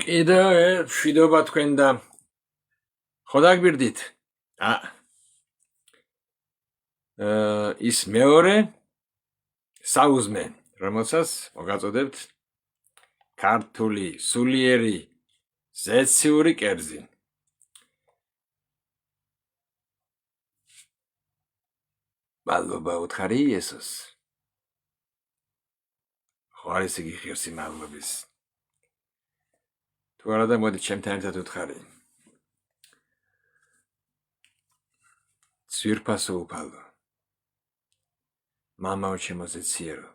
კიდევ მშვიდობა თქვენ და ხო დაგბირდით? ის მეორე საუზმე, რომელსაც მოგაწოდებთ ქართული სულიერი ზეციური კერძი. მადლობა უთხარი იესოს. ხო არის იგი ღირსი მადლობის. თუ არა და მოდით ჩემთან ერთად უთხარი. ძვირფასო უფალო. მამაო ჩემო ზეციერო.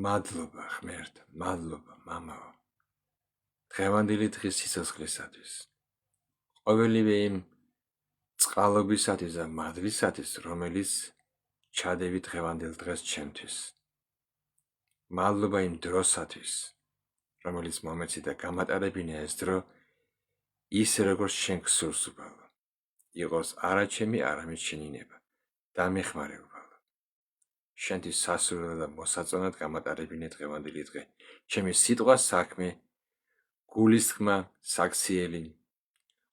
მადლობა ღმერთ, მადლობა მამაო. დღევანდელი დღის სიცოცხლისათვის. ყოველივე იმ წყალობისათვის და მადლისათვის, რომელიც ჩადევით დღევანდელ დღეს ჩემთვის. მადლობა იმ დროსათვის, რომელიც მომეცი და გამატარებინე ეს დრო ისე როგორც შენ გსურს უფალო. იყოს არა ჩემი, არამედ შენი ნება. დამეხმარე უფალო. შენთვის სასურველად და მოსაწონად გამატარებინე დღევანდელი დღე. ჩემი სიტყვა საქმე, გულის თქმა, საქციელი,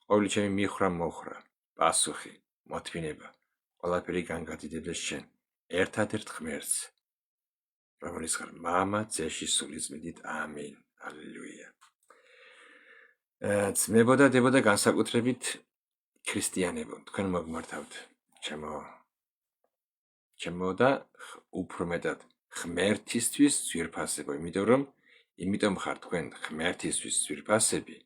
ყოველი ჩემი მიხრა მოხრა, პასუხი, მოთმინება, ყველაფერი განგადიდებდეს შენ, ერთადერთ ღმერთს, რომელიც ხარ მამა, ძეში, სულიწმიდით, ამინ. ალილუია. ძმებო და დებო და განსაკუთრებით ქრისტიანებო, თქვენ მოგმართავთ ჩემო და უფრო მეტად ღმერთისთვის ძვირფასებო, იმიტომ ხარ თქვენ ღმერთისთვის ძვირფასები.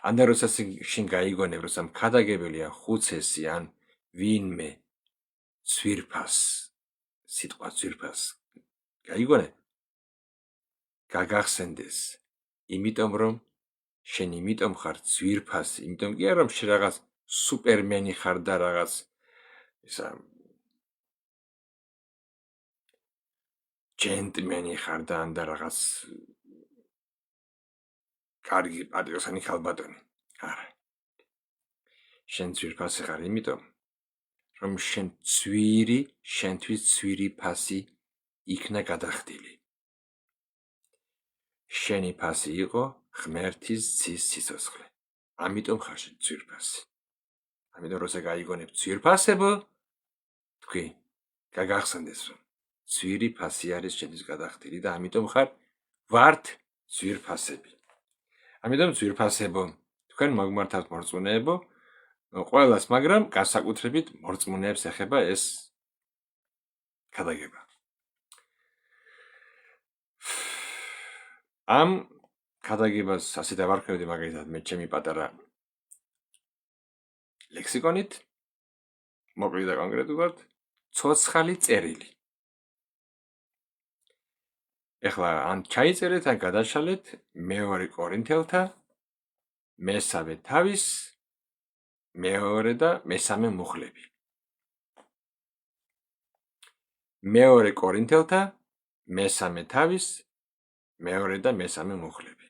ან და როცა შინ გაიგონებ, როცა მქადაგებელი ან ხუცესი ან ვინმე ძვირფას, სიტყვა ძვირფას გაიგონებ, გაგახსენდეს, იმიტომ რომ შენ იმიტომ ხარ ძვირფასი, იმიტომ კი არა რომ შენ რაღაც სუპერმენი ხარ და რაღაც ისა ჯენტლმენი ხარ და ან და რაღაც კარგი პატრიოტი ხალბატონი. არა. შენ ძვირფასი ხარ იმიტომ რომ შენთვის ძვირი ფასი იქნა გადახდილი. შენი ფასი იყო ღმერთის ძის სიცოცხლე. ამიტომ ხარ შენ ძვირფასი. ამიტომ როცა გაიგონებ ძვირფასებო, თქვი, გაგახსენდეს რომ ძვირი ფასი არის შენთვის გადახდილი და ამიტომ ვართ ძვირფასები. ამიტომ ძვირფასებო, თქვენ მოგმართავთ მორწმუნეებო, ყველას, მაგრამ განსაკუთრებით მორწმუნეებს ეხება ეს ქადაგება. ამ ქადაგებას ასე დავარქმევდი მაგალითად მე ჩემი პატარა ლექსიკონით, მოკლედ და კონკრეტულად, ცოცხალი წერილი. ეხლა ან ჩაიწერეთ, ან გადაშალეთ მეორე კორინთელთა მესამე თავის მეორე და მესამე მუხლები. მეორე კორინთელთა მესამე თავის მეორე და მესამე მუხლები.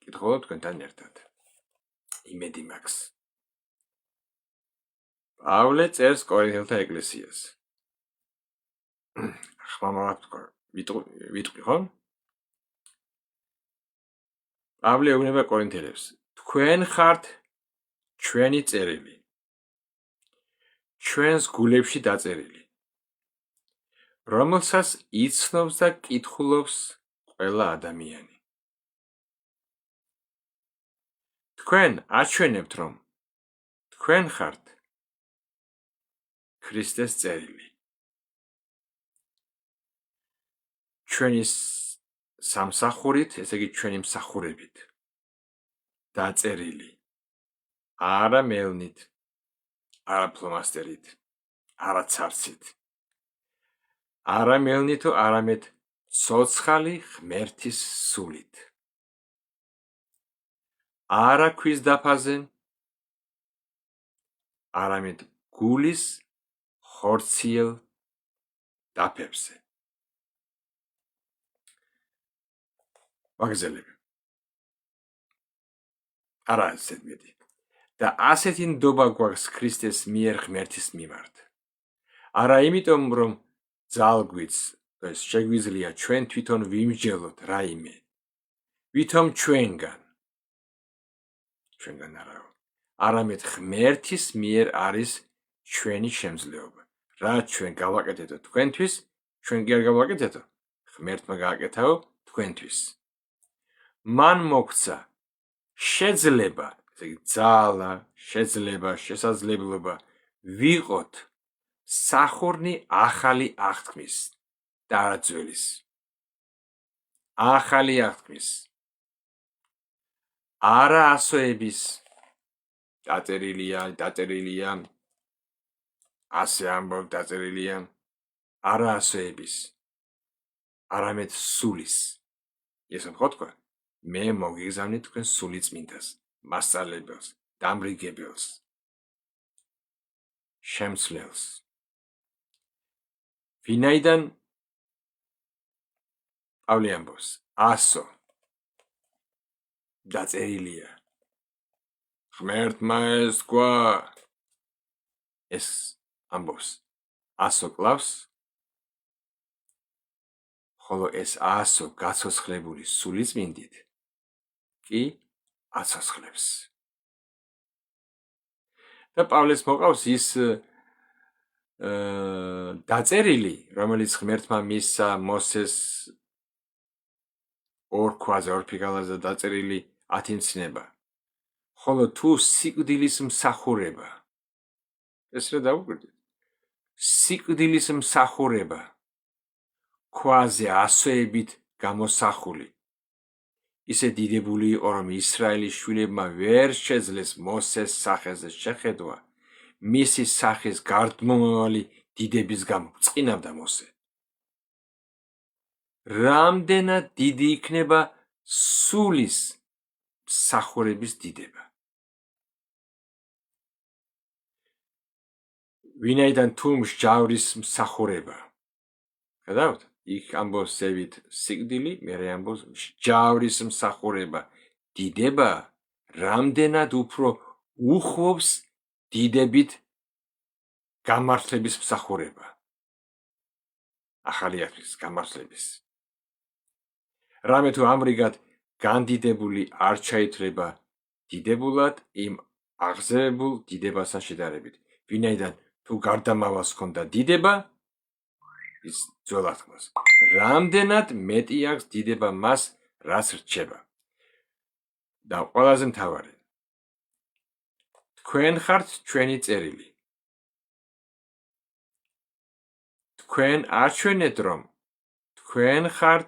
კითხულობ თქვენთან ერთად. იმედი მაქვს. პავლე წერს კორინთელთა ეკლესიას. ხმამაღლავთ ვიტყვი, ხო? პავლე ეუბნება კორინთელებს. თქვენ ხართ ჩვენი წერილი. ჩვენს გულებში დაწერილი. რომელსაც იცნობს და კითხულობს ყველა ადამიანი. თქვენ აჩვენებთ, რომ თქვენ ხართ ქრისტეს წერილი. ჩვენი სამსახურით, ესე იგი ჩვენი მსახურებით დაწერილი. არა მელნით, არა ფლომასტერით, არა ცარცით. არა მელნითო, არამედ ცოცხალი ღმერთის სულით. არა ქვის დაფაზე, არამედ გულის ხორციელ დაფებზე. ვაგზელებ. არა ზედმეტი. და ასეთი ნდობა გვაქვს ქრისტეს მიერ ღმერთის მიმართ. არა იმიტომ რომ ძალგვიც ეს შეგვიძლია ჩვენ თვითონ ვიმსჯელოთ რაიმე ვითომ ჩვენგან არა, არამედ ღმერთის მიერ არის ჩვენი შემძლეობა. რაც ჩვენ გავაკეთებთ თქვენთვის, ჩვენ კი არ გავაკეთებთ, ღმერთმა გააკეთაო თქვენთვის. მან მოგცა შეძლება, ესე იგი ძალა, შეძლება, შესაძლებლობა ვიყოთ სახურნი ახალი აღთქმის და არა ძველის. ახალი აღთქმის. არა ასოების დაწერილია, ასე ამბობ დაწერილია, არა ასოების, არამედ სულის. ესე ხო თქვა, მე მოგიგზავნით თქვენ სული წმინდას, მასწავლებელს, დამრიგებელს, შემცვლელს. ვინაიდან პავლე ამბობს, ასო დაწერილია. ღმერთმა ეს თქვა, ეს ამბობს, ასო კლავს, ხოლო ეს ასო გაცოცხლებული სულიწმინდით კი აცოცხლებს. და პავლეს მოყავს ის დაწერილი, რომელიც ღმერთმა მისცა მოსეს ორ ქვაზე, ორ ფიგალაზე დაწერილი 10 მცნება. ხოლო თუ სიკვდილის მსახურება, ეს რა დაუკვირდით? სიკვდილის მსახურება ქვაზე ასოებით გამოსახული, ისე დიდებული იყო, რომ ისრაელის შვილებმა ვერ შეძლეს მოსეს სახეზე შეხედვა, მისი სახის გარდმომავალი დიდების გამო წინავდა მოსე. რამდენად დიდი იქნება სულის მსახურების დიდება. ვინაიდან თუ მსჯავრის მსახურება, გადავთ, იქ ამბობს ზევით სიკვდილი, მერე ამბობს მსჯავრის მსახურება დიდება, რამდენად უფრო უხვობს დიდებით გამართლების მსახურება. ახალი აღთქმის გამართლების. რამე თუ ამრიგად განდიდებული არ ჩაითვლება დიდებულად იმ აღზევებულ დიდებასთან შედარებით. ვინაიდან თუ გარდამავალს ჰქონდა დიდება, ის ძველ აღთქმას, რამდენად მეტი აქვს დიდება მას, რაც რჩება. და ყველაზე მთავარი, თქვენ ხართ ჩვენი წერილი. თქვენ აჩვენეთ, რომ თქვენ ხართ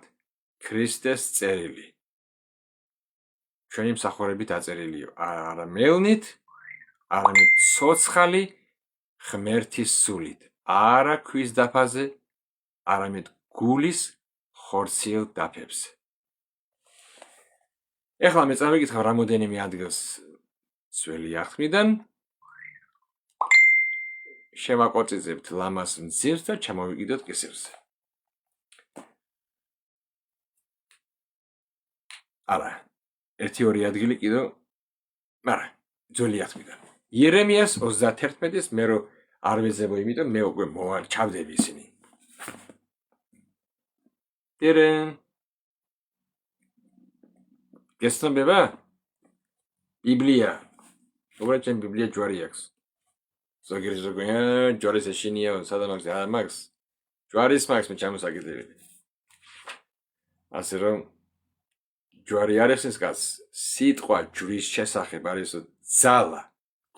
ქრისტეს წერილი. ჩვენი მსახურებით დაწერილია, არა მევნით, არამედ ცოცხალი ღმერთის სულით, არა ქვის დაფაზე, არამედ გულის ხორციელ დაფებზე. ეხლა მე წავიკითხავ რამოდენიმე ადგილს ძველი აღთქმიდან, შევაკოწიზებთ ლამას მძირს და ჩამოვიკიდოთ კისერზე. არა, ერთი-ორი ადგილი კიდო, არა, ძველი აღთქმიდან. იერემიას 31-ის მე რო არ ვეძებო, იმიტომ მე უკვე ჩავდები ისინი. ტერენ გესწრებება? ბიბლია. უბრალოდ ჩემ ბიბლია ჯვარი აქვს. ზოგიერთი ზოგია ჯვარის ეშინია, სადამ აქვს, არა მაქვს. ჯვარის მაქვს მე ჩამოსაკიდებელი. ასე რომ ჯვარი არის ეს კაც, სიტყვა ჯვრის შესახებ არის ძალა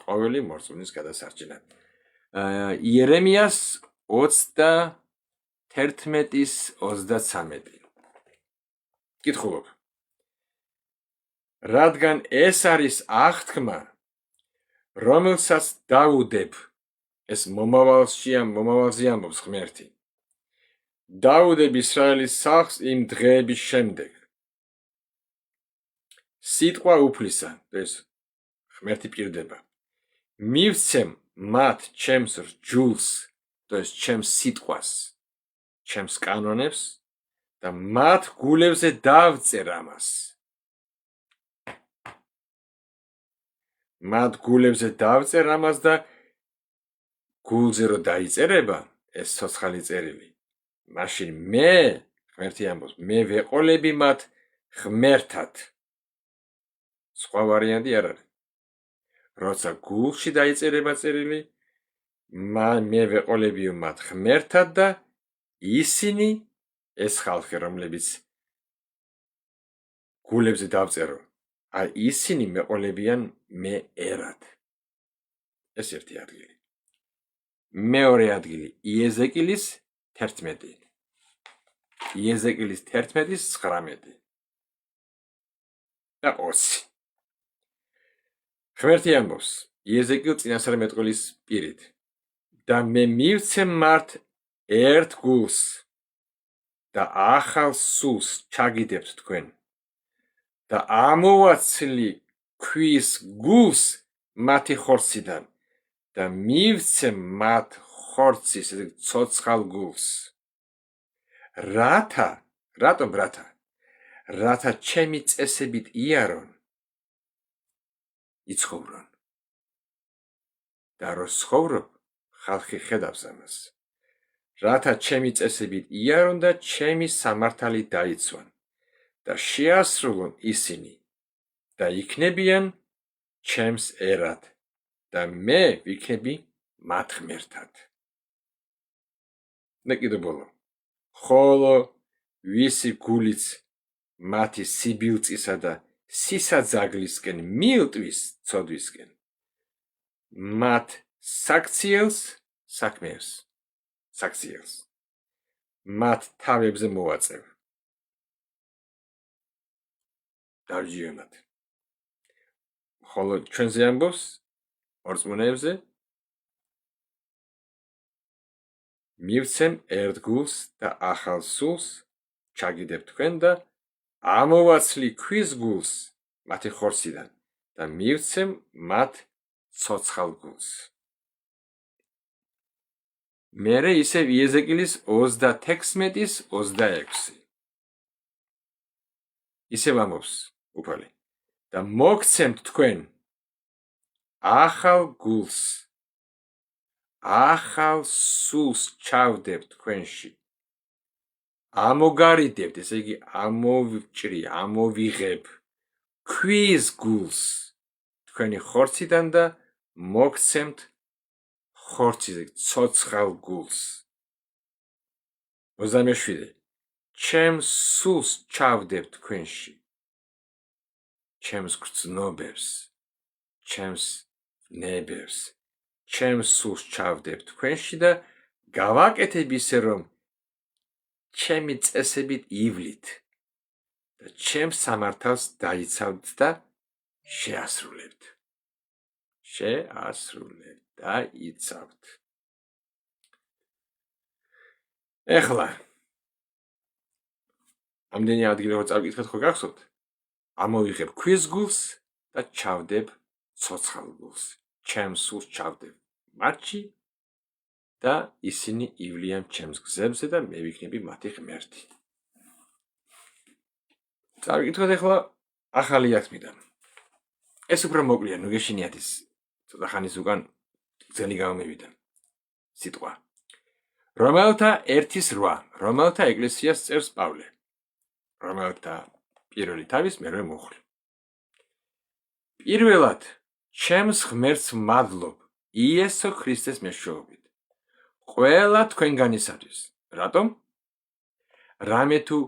ყოველი მორწმუნის გადასარჩენად. იერემიას 31-ის 33. კითხულობ. რადგან ეს არის აღთქმა, რომელსაც დაუდებ, ეს მომავალზე ამბობს ღმერთი. დაუდებ ისრაელის სახს იმ დღეების შემდეგ. სიტყვა უფლისა, ეს ღმერთი პირდება. მივცემ მათ ჩემს რჯულს, ეს ჩემს სიტყვას, ჩემს კანონებს და მათ გულებზე დავწერ ამას. მათ გულებზე დავწერ ამას და გულზე რო დაიწერება ეს ცოცხალი წერილი. მაშინ მე, ღმერთი ამბობს, მე ვეყოლები მათ ღმერთად. სხვა ვარიანტი არ არის. როცა გულში დაიწერება წერილი, მე ვეყოლებიო მათ ღმერთად და ისინი ეს ხალხი, რომლებიც გულებზე დავწერო, ისინი მეყოლებიან მე ერად. ეს ერთი ადგილი. მეორე ადგილი იეზეკილის 11. იეზეკილის 11-ის 19 და 20. ღმერთი ამბობს იეზეკილ წინასწარმეტყველის პირით და მე მივცემ მართ ერთ გულს და ახალ სულს ჩაგიდებთ თქვენ და ამოვაცლი ქვის გულს მათი ხორციდან და მივცემ მათ ხორცის ცოცხალ გულს. რათა ჩემი წესებით იარონ, იცხოვრონ. და რო ცხოვრობ, ხალხი ხედავს ამას. რათა ჩემი წესებით იარონ და ჩემი სამართალი დაიცვან და შეასრულონ ისინი და იქნებიან ჩემს ერად და მე ვიქნები მათ ღმერთად. და კიდევ ბოლო. ხოლო ვისი გულიც მათი სიბილწისა და სისაძაგლისკენ მილტვის ცოდვისკენ, მათ საქციელს, მათ თავებზე მოვაწევ. დავჯიონათ. ხოლო ჩვენზე ამბობს ორწმუნეებზე მივცემ ერთ გულს და ახალ სულს ჩაგიდებთ თქვენ და ამოვაცლი ქვის გულს მათი ხორციდან და მივცემ მათ ცოცხალ გულს. მერე ისევ იეზეკილის 36-ის 26. ისევ ამბობს უფალი და მოგცემთ თქვენ ახალ გულს, ახალ სულს ჩავდებთ თქვენში, ამოგარიდებთ, ესე იგი ამოვიღებ ქვის გულს თქვენი ხორციდან და მოგცემთ ხორციზე ცოცხალ გულს. 27. ჩემს სულს ჩავდებთ თქვენში, ჩემს გრძნობებს, ჩემს ნებებს, ჩემს სულს ჩავდებთ თქვენში და გავაკეთებ ისე, რომ ჩემი წესებით ივლით და ჩემს სამართალს დაიცავთ და შეასრულებთ. და იცავთ. ეხლა ამდენი ადგილი რო წავკითხეთ, ხო გახსოვთ? ამოვიღებ ქვის გულს და ჩავდებ ცოცხალ გულს. ჩემს სულს ჩავდებ მათში და ისინი ივლიან ჩემს გზებზე და მე ვიქნები მათი ღმერთი. წავკითხოთ ეხლა ახალი ათმიდან. ეს უფრო მოკლეა, ნუ გეშინიათ ის ცოტა ხანის უკან ძელი გამომივიდა სიტყვა. რომელთა 1:8, რომელთა ეკლესიას წერს პავლე. რომელთა პირველი თავის მერვე მუხლი. პირველად ჩემს ღმერთს მადლობ იესო ქრისტეს მეშვეობით ყველა თქვენგანისათვის. რატომ? რამე თუ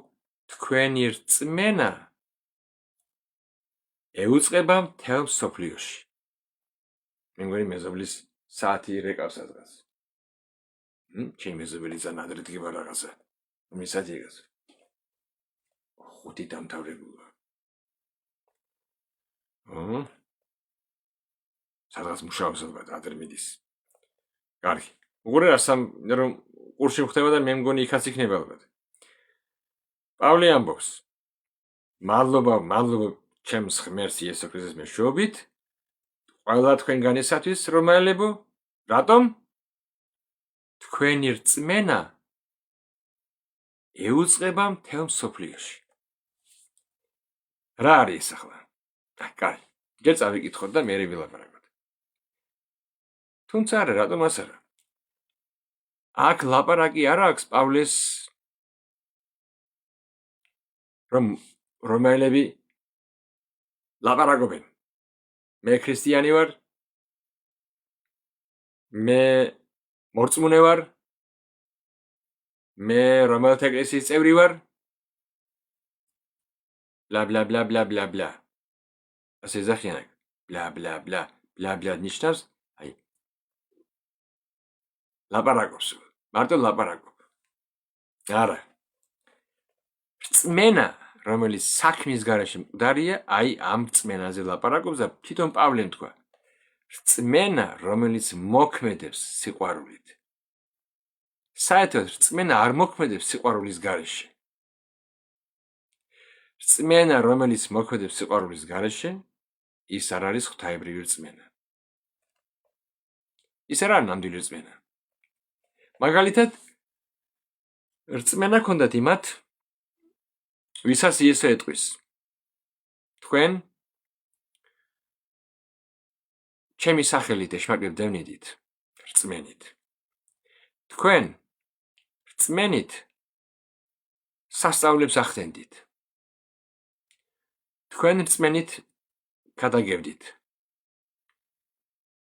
თქვენი რწმენა ეუწყება მთელ მსოფლიოში. მე მგონი მეზობლის საათი რეკავს ადგას. ჩემი მეზობელი ძალიან ადრე დგება რაღაცა. მე საათი ეკას. 5 დამთავრებულა. სადღაც მუშაობს ალბათ, ადრე მიდის. კარგი. უყურე რომ კურსში ხდება და მე მგონი იქაც იქნება ალბათ. პავლე ამბობს: მადლობა ჩემს ღმერთს იესო ქრისტეს მეშვეობით ყველა თქვენგანისათვის, რომაელებო, რატომ? თქვენი რწმენა ეუწყება მთელ მსოფლიოში. რა არის ახლა? კარგი. ჯერ წავიკითხოთ და მერე ვილაპარაკოთ. თუმცა არა, რატომ ასე არა? აქ ლაპარაკი არ აქვს პავლეს რომ რომელები ლაპარაკობენ. მე ქრისტიანი ვარ, მე მორწმუნე ვარ, მე რომელთა ეკლესიის წევრი ვარ, ბლა ბლა ბლა ბლა ბლა ბლა. ასე ეძახიან. ბლა ბლა ბლა ბლა ბლა ნიშნავს, აი ლაპარაკობს. მარტო ლაპარაკობ. არა. რწმენა, რომელიც საქმის გარეშე მკვდარია, აი ამ რწმენაზე ლაპარაკობს და თვითონ პავლემ თქვა. რწმენა, რომელიც მოქმედებს სიყვარულით. საერთოდ რწმენა არ მოქმედებს სიყვარულის გარეშე. რწმენა, რომელიც მოქმედებს სიყვარულის გარეშე, ის არ არის ღვთაებრივი რწმენა. ის არ არის ნამდვილი რწმენა. მაგალითად, რწმენა ჰქონდათ იმათ, ვისაც იესო ეტყვის. თქვენ ჩემი სახელით ეშმაკებს დევნიდით, რწმენით. თქვენ რწმენით სასწაულებს ახდენდით. თქვენ რწმენით გადაგევდით.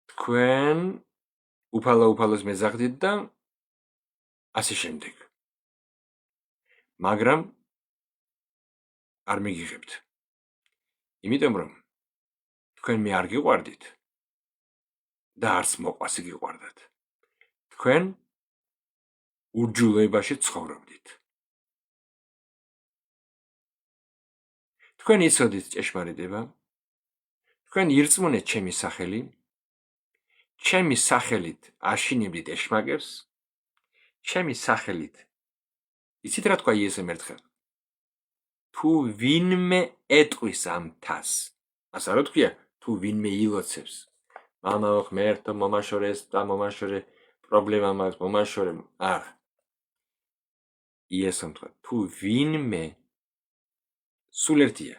თქვენ უფალოს მეზაღდით და ასე შემდეგ. მაგრამ არ მიგიღებთ. იმიტომ რომ თქვენ მე არ გიყვარდით და არც მოყვასი გიყვარდათ. თქვენ ურჯულოებაში ცხოვრობდით. თქვენ იცოდით ჭეშმარიტება. თქვენ ირწმუნეთ ჩემი სახელი. ჩემი სახელით აშინებდით ეშმაკებს. ჩემი სახელით. იცით რა თქვა იესომ ერთხელ? თუ ვინმე ეტყვის ამ თას. მას არ თქვია, თუ ვინმე ილოცებს. მამა ღმერთო მომაშორეს და მომაშორე პრობლემა მაქვს მომაშორე. არა. იესომ თქვა, თუ ვინმე სულ ერთია.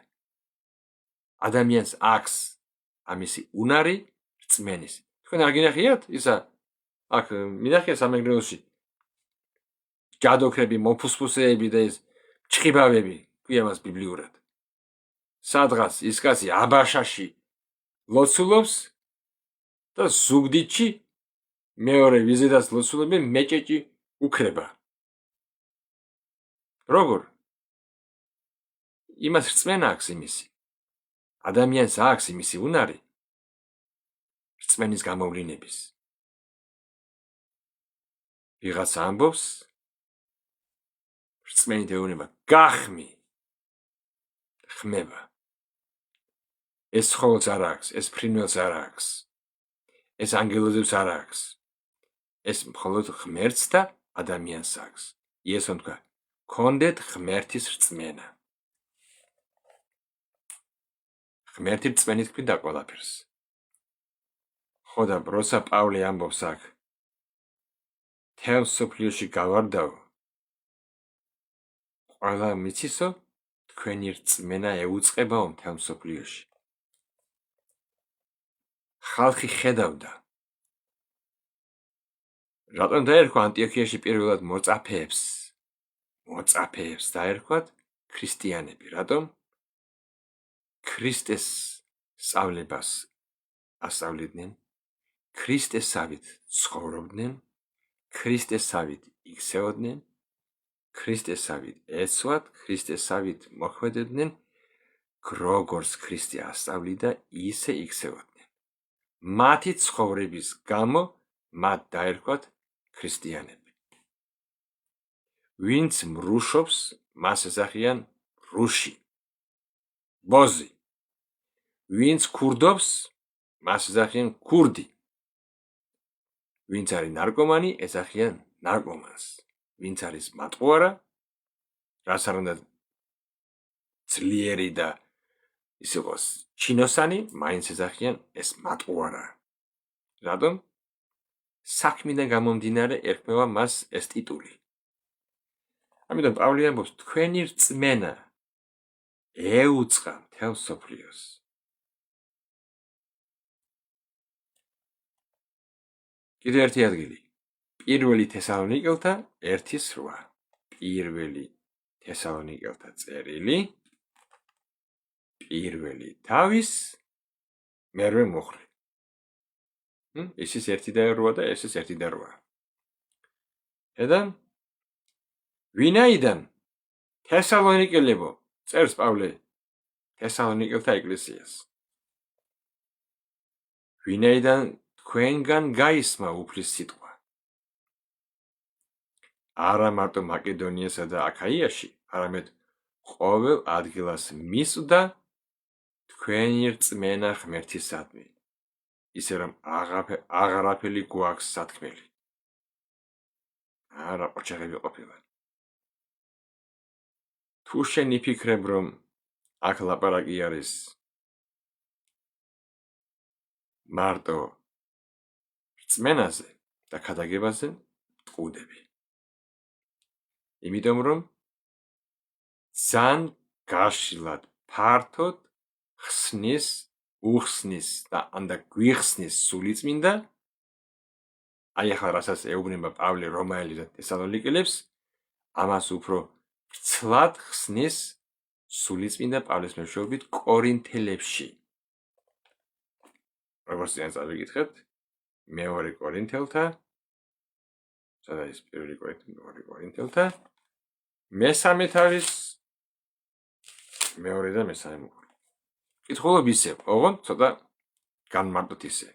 ადამიანს აქვს ამისი უნარი რწმენის. თქვენ არ გინახიათ ისა? აქ მინახია სამეგრელოში ჯადოქრები, მოფუსფუსეები და ეს ჩხიბავები, ქვია მას ბიბლიურად. სადღაც ის კაცი აბაშაში ლოცულობს და ზუგდიდში მეორე ვიზედაც ლოცულობენ მეჭეჭი უქრება. როგორ? იმას რწმენა აქვს იმისი. ადამიანს აქვს იმისი უნარი რწმენის გამოვლინების. ვიღაც ამბობს რწმენით ეუბნება გახმი ხმება. ეს ცხოველს არ აქვს, ეს ფრინველს არ აქვს, ეს ანგელოზებს არ აქვს. ეს მხოლოდ ღმერთს და ადამიანს აქვს. იესომ თქვა, გქონდეთ ღმერთის რწმენა. ღმერთი რწმენით გვინდა ყველაფერს. ხო და როცა პავლე ამბობს აქ, მთელ მსოფლიოში გავარდაო, ყველა მიცისო, თქვენი რწმენა ეუწყებაო მთელ მსოფლიოში. ხალხი ხედავდა. რატომ დაერქვა ანტიოქიაში პირველად მოწაფეებს? მოწაფეებს დაერქვათ ქრისტიანები. რატომ? ქრისტეს სწავლებას ასწავლიდნენ, ქრისტესავით ცხოვრობდნენ, ქრისტესავით იქცეოდნენ, ქრისტესავით ეცვათ, ქრისტესავით მოქმედებდნენ, როგორც ქრისტე ასწავლიდა, ისე იქცეოდნენ. მათი ცხოვრების გამო მათ დაერქვათ ქრისტიანები. ვინც მრუშობს, მას ეძახიან რუში, ბოზი. ვინც ქურდობს, მას ეძახიან ქურდი. ვინც არის ნარკომანი, ეძახიან ნარკომანს. ვინც არის მატყუარა, რას არ უნდა ძლიერი და ის იყოს ჩინოსანი, მაინც ეძახიან ეს მატყუარა. რატომ? საქმიდან გამომდინარე ერქმევა მას ეს ტიტული. ამიტომ პავლე ამბობს, თქვენი რწმენა ეუწყა მთელ მსოფლიოს. კიდევ ერთი ადგილი. პირველი პირველი თავის მერვე მოხრე. ეს ის 1 და 8 და ეს ის 1 და 8. ედან ვინაიდან თესალონიკელებო წერს პავლე თესალონიკელთა ეკლესიას. ვინაიდან თქვენგან გაისმა უფლის სიტყვა. არა მარტო მაკედონიასა და აქაიაში, არამედ ყოველ ადგილას მისვდა თქვენი რწმენა ღმერთისადმი. ისე რომ აღარაფერი გვაქვს სათქმელი. არა ოჩაღები ყოფილა. თუ შენ იფიქრებ რომ აქ ლაპარაკი არის მარტო რწმენაზე და ქადაგებაზე, ტყუდები. იმიტომ რომ ძალიან გაშლად ფართოდ ხსნის, უხსნის და ანდა გვიხსნის სულიწმინდა, აი ახლა რასაც ეუბნება პავლე რომაელი და თესალონიკელებს, ამას უფრო ცლად ხსნის სულიწმინდა პავლეს მეშვეობით კორინთელებში. როგორც წინ წავიკითხეთ, მეორე კორინთელთა, სადა ის პირველი კორინთელთა, მესამე თავის მეორე და მესამე მოკლე. კითხულობ ისე, ოღონდ ცოტა განმარტოთ ისე.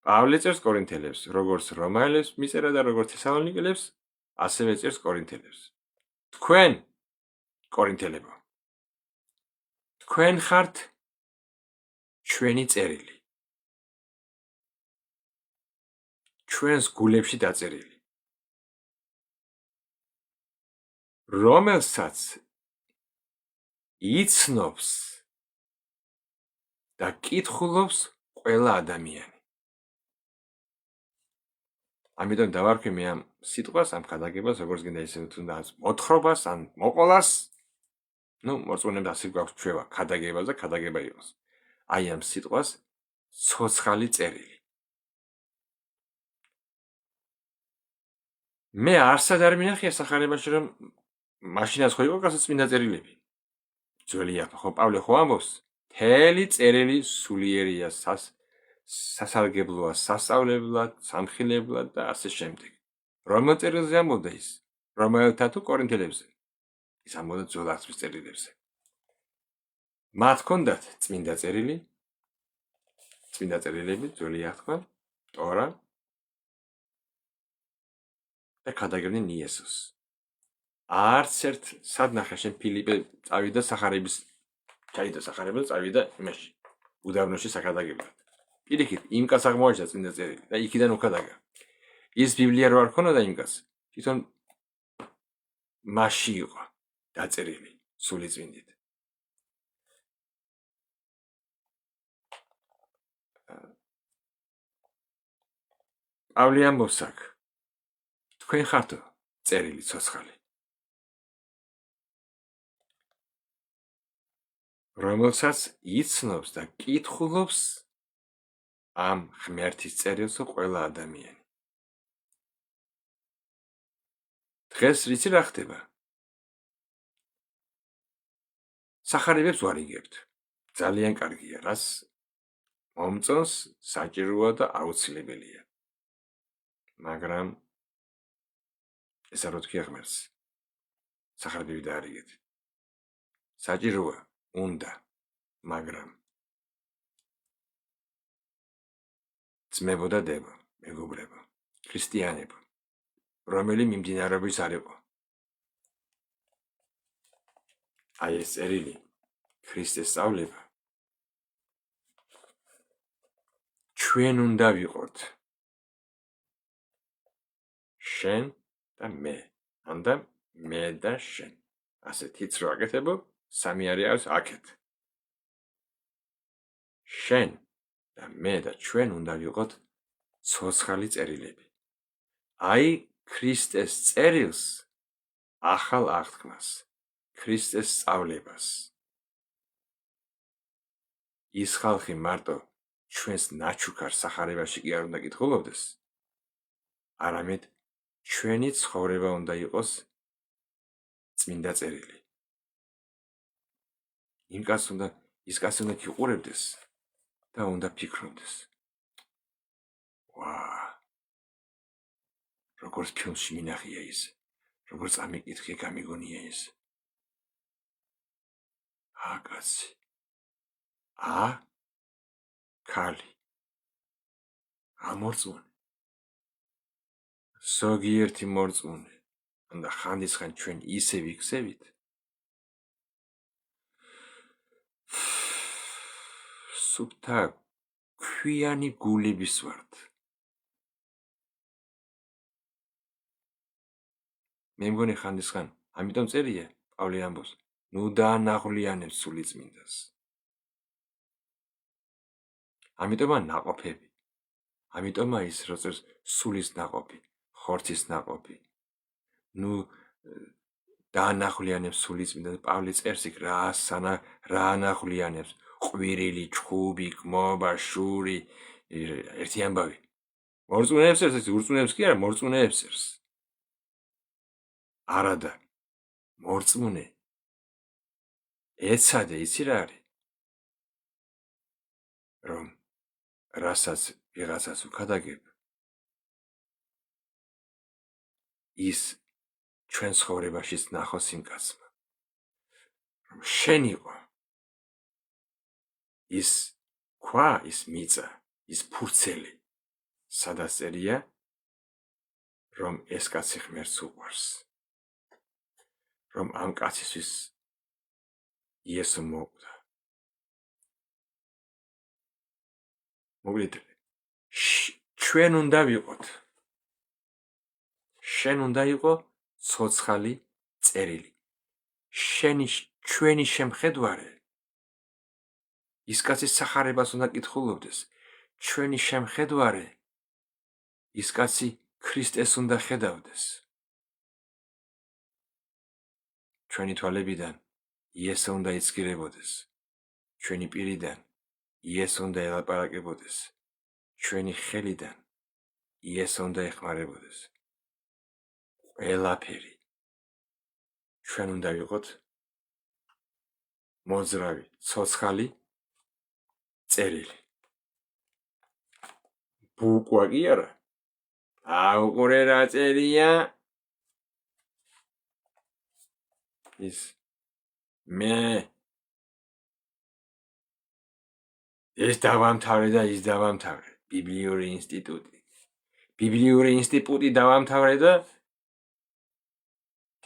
პავლე წერს კორინთელებს, როგორც რომაელებს მიწერა და როგორც თესალონიკელებს, ასევე წერს კორინთელებს. თქვენ კორინთელებო, თქვენ ხართ ჩვენი წერილი. ჩვენს გულებში დაწერილი. რომელსაც იცნობს და კითხულობს ყველა ადამიანი. ამიტომ დავარქვი მე ამ სიტყვას, ამ ქადაგებას, როგორც გინდა ისე თუნდაც მოთხრობას, ან მოყოლას, მორწმუნეებს ასე გვაქვს ჩვევა, ქადაგებას და ქადაგება იყოს. აი ამ სიტყვას ცოცხალი წერილი. მე არსად არ მინახია სახარებაში, რომ მაშინაც ხო იყო გასაწმინდა წერილები. ძველი ხო პავლე ხო ამბობს, მთელი წერილი სულიერია, სასარგებლოა სასწავლებლად, სამხილებლად და ასე შემდეგ. რომელ წერილზე ამბობდა ის? რომაელთა თუ კორინთელებზე? ის ამბობდა ძველ აღთქმის წერილებზე. მათ ჰქონდათ წმინდა წერილი, წმინდა წერილები, ძველი აღთქმა, ტორა და ქადაგებდნენ იესოს. არც ერთ სადნახე შენ ფილიპე წავიდა სახარების, ჩაიდა სახარებაზე, წავიდა იმაში, უდაბნოში საქადაგებლად. პირიქით, იმ კაცს აღმოაჩინა წმინდა წერილი და იქიდან უკადაგა. ის ბიბლია რო არ ქონოდა იმ კაცს, თვითონ მასში იყო დაწერილი სული წმინდით. პავლე ამბობს აქ, თქვენ ხართო წერილი ცოცხალი, რომელსაც იცნობს და კითხულობს ამ ღმერთის წერილსო ყველა ადამიანი. დღეს რიცი რა ხდება? სახარებებს ვარიგებთ. ძალიან კარგია, რას მომწონს, საჭიროა და აუცილებელია. მაგრამ ეს არ ვთქვი ღმერთს. სახარებები დაარიგეთ. საჭიროა, უნდა, მაგრამ ძმებო და დებო, მეგობრებო, ქრისტიანებო, რომელი მიმდინარეობის არ იყო. აი ეს წერილი, ქრისტეს სწავლება, ჩვენ უნდა ვიყოთ. შენ და მე, ანდა მე და შენ. ასეთიც რო აკეთებო, სამი არის აქეთ. შენ და მე და ჩვენ უნდა ვიყოთ ცოცხალი წერილები. აი ქრისტეს წერილს, ახალ აღთქმას, ქრისტეს სწავლებას. ის ხალხი მარტო ჩვენს ნაჩუქარ სახარებაში კი არ უნდა კითხულობდეს, არამედ ჩვენი ცხოვრება უნდა იყოს წმინდა წერილი. იმ კაცს უნდა ის კაცი უნდა გიყურებდეს და უნდა ფიქრობდეს. როგორც ფილმში მინახია ის, როგორც ამიკითხე გამიგონია ის. კაცი. ქალი. მორწმუნე. ზოგიერთი მორწმუნე. და ხანდისხან ჩვენ ისე ვიქცევით. სუფთა ქვიანი გულების ვართ. მე მგონი ხანდისხან, ამიტომ წერია პავლე ამბობს, ნუ დაანაღვლიანებს სულიწმინდას. ამიტომაა ნაყოფები. ამიტომაა ის როწერს სულის ნაყოფი, ხორცის ნაყოფი. ნუ დაანაღვლიანებს სულიწმინდას. პავლე წერს იქ რა ანაღვლიანებს, ყვირილი, ჩხუბი, კმობა, შური, ერთი ამბავი. მორწმუნეებს წერს, ურწმუნეებს კი არა, მორწმუნეებს წერს. არადა მორწმუნე ეცადე, იცი რა არის? რომ რასაც ვიღაცას უქადაგებ, ის ჩვენ ცხოვრებაშიც ნახოს იმ კაცმა. რომ შენ იყო ის ქვა, ის მიწა, ის ფურცელი, სადაც წერია, რომ ეს კაცი ღმერთს უყვარს. რომ ამ კაცისთვის იესო მოკვდა. მოკლედ, ჩვენ უნდა ვიყოთ. შენ უნდა იყო ცოცხალი წერილი. ჩვენი შემხედვარე ის კაცის სახარებას უნდა კითხულობდეს. ჩვენი შემხედვარე ის კაცი ქრისტეს უნდა ხედავდეს. ჩვენი თვალებიდან იესო უნდა იცგირებოდეს. ჩვენი პირიდან იესო უნდა ელაპარაკებოდეს. ჩვენი ხელიდან იესო უნდა ეხმარებოდეს. ყველაფერი ჩვენ უნდა ვიყოთ მოძრავი, ცოცხალი წერილი. ბუკვა კი არა. აუყურე რა წერია. ის მე ეს დავამთავრე და ის დავამთავრე. ბიბლიური ინსტიტუტი. ბიბლიური ინსტიტუტი დავამთავრე და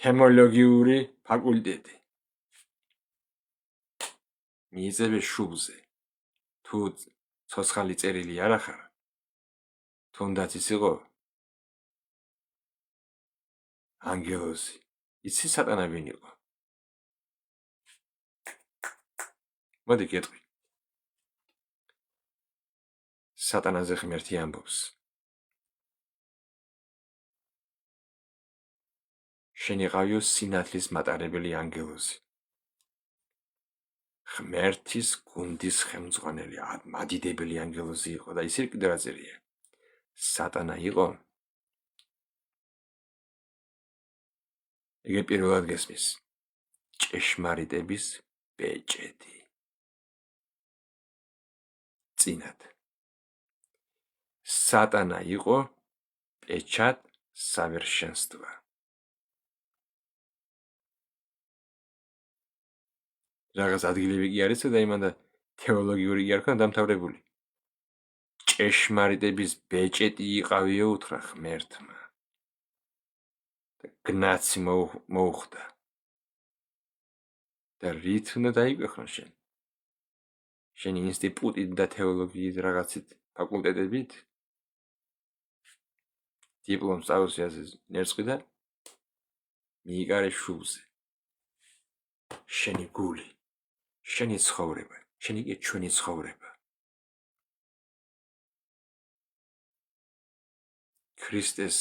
თემოლოგიური ფაკულტეტი. მიიწევე შუბზე. თუ ცოცხალი წერილი არ ახარ, თუნდაც ის იყო ანგელოზი. იცი სატანა ვინ იყო? მოდი გეტყვი. სატანაზე ღმერთი ამბობს. შენ იყავიო სინათლის მატარებელი ანგელოზი. ღმერთის გუნდის ხელმძღვანელი, მადიდებელი ანგელოზი იყო და ისე კიდევ რა წერია. სატანა იყო. იგი პირველად გესმის. ჭეშმარიტების ბეჭედი. წინათ. სატანა იყო პეჩატ სავერშენსტვა. რაღაც ადგილები კი არის და იმან და თეოლოგიური კი არ ქონდა დამთავრებული. ჭეშმარიტების ბეჭედი იყავიო უთხრა ღმერთმა. და გნაცი მოუხდა. და რით უნდა დაიკვეხრო შენ? შენი ინსტიტუტით და თეოლოგიის რაღაცით ფაკულტეტებით? დიპლომს წავსი ასე ნერწყვი და მიიკარე შუბზე. შენი გული, შენი ცხოვრება, შენი კი ჩვენი ცხოვრება. ქრისტეს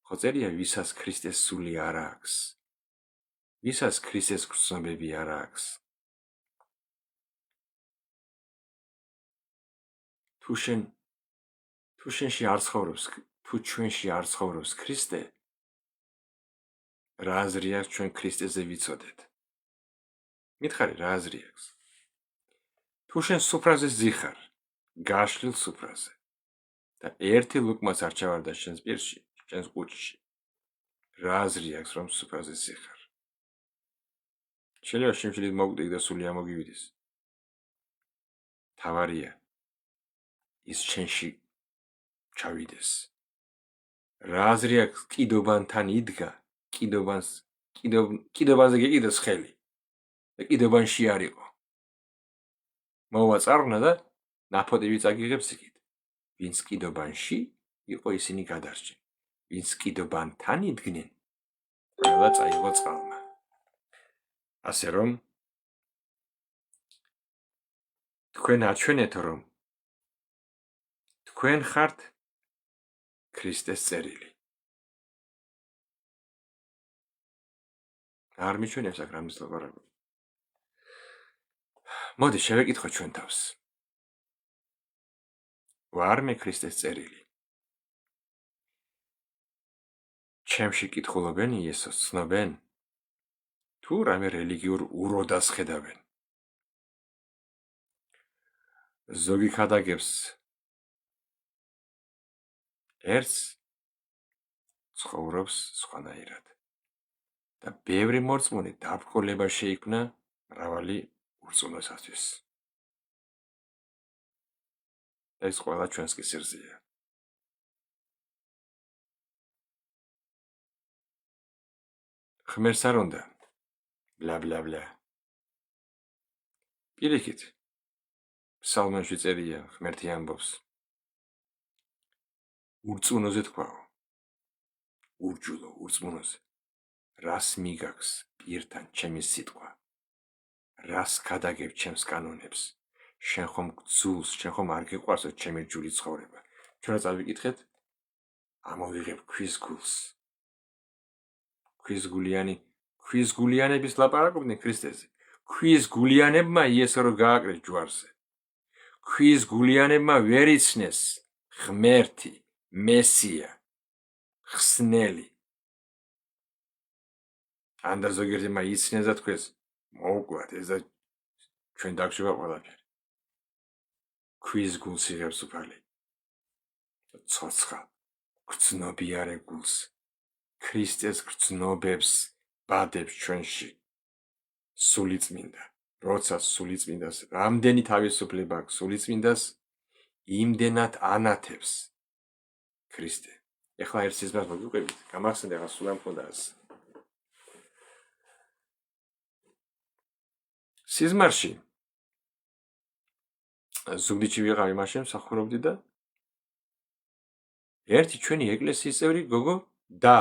ხო წერია, ვისაც ქრისტეს სული არ აქვს. ვისაც ქრისტეს გრძნობები არ აქვს. თუ შენში არ ცხოვრობს, თუ ჩვენში არ ცხოვრობს ქრისტე, რა აზრი აქვს ჩვენ ქრისტეზე ვიცოდეთ? მითხარი, რა აზრი აქვს? თუ შენ სუფრაზე ზიხარ, გაშლილ სუფრაზე და ერთი ლუკმაც არ ჩავარდა შენს პირში, შენს ყუჩში, რა აზრი აქვს რომ სუფრაზე ზიხარ? შეიძლება შიმშილით მოგდიგ და სული ამოგივიდეს. თავარია ის შენში ჩავიდეს. რა აზრი აქვს კიდობანთან იდგა, კიდობანზე გეკიდეს ხელი და კიდობანში არ იყო. მოვა წარღვნა და ნაფოტივი წაგიღებს იქით. ვინც კიდობანში იყო ისინი გადარჩენ. ვინც კიდობანთან იდგნენ, ყველა წაიღო წყალმა. ასე რომ თქვენ აჩვენეთ რომ თქვენ ხართ ქრისტეს წერილი. არ მიჩვენებს აქ რამის ლაპარაკობ. მოდი შევეკითხო ჩვენ თავს. ვარ მე ქრისტეს წერილი? ჩემში კითხულობენ იესოს ცნობენ? თუ რამე რელიგიურ უროდას ხედავენ? ზოგი ქადაგებს ერთს, ცხოვრობს სხვანაირად და ბევრი მორწმუნე დაბრკოლება შეიქმნა მრავალი ურწმუნოსათვის. ეს ყველა ჩვენს კი სირძეა. ღმერთს არ უნდა ბლა ბლა ბლა. პირიქით ფსალმებში წერია, ღმერთი ამბობს. ურწმუნოზე თქვაო, ურჯულო ურწმუნოზე, რას მიგაქვს პირთან ჩემი სიტყვა, რას ქადაგებ ჩემს კანონებს, შენ ხომ გძულს, შენ ხომ არ გიყვარსო ჩემი რჯული ცხოვრება. ჩვენ რა წავიკითხეთ? ამოვიღებ ქვის გულს. ქვის გულიანების ლაპარაკობდნენ ქრისტეზე. ქვის გულიანებმა იესო რო გააკრეს ჯვარზე. ქვის გულიანებმა ვერ იცნეს ღმერთი, მესია, ხსნელი. ანდა ზოგიერთმა იცნეს და თქვეს, მოუკლათ ეს და ჩვენ დაგშვება ყველაფერი. ქვის გულს იღებს უფალი. ცოცხალ, გრძნობიარე გულს. ქრისტეს გრძნობებს, ბადებს ჩვენში. სულიწმინდა. როცა სულიწმინდას, რამდენი თავისუფლება აქვს სულიწმინდას, იმდენად ანათებს ქრისტე. ეხლა ერთ სიზმარს მოგიყვებით, გამახსენდა ახლა სულ ამ ხონდას. სიზმარში ზუგდიდში ვიყავი მაშინ მსახურობდი და ერთი ჩვენი ეკლესიის წევრი გოგო და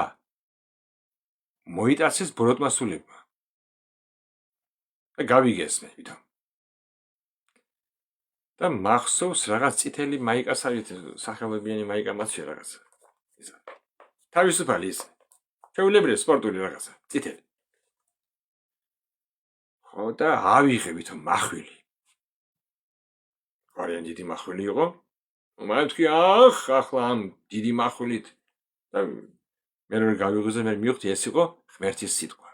მოიტაცეს ბოროტმასულებმა და გავიგესმე ვითომ. და მახსოვს რაღაც წითელი მაიკასავით სახელობიანი მაიკა მაცვია რაღაცა. თავისუფალი ის. ჩვეულებრივი სპორტული რაღაცა, წითელი. ხო და ავიღე ვითომ მახვილი. გვარიან დიდი მახვილი იყო. მაგრამ თქვი ახლა ამ დიდი მახვილით და მე რო გავიღოზე მე მივხვდი ეს იყო ღმერთის სიტყვა.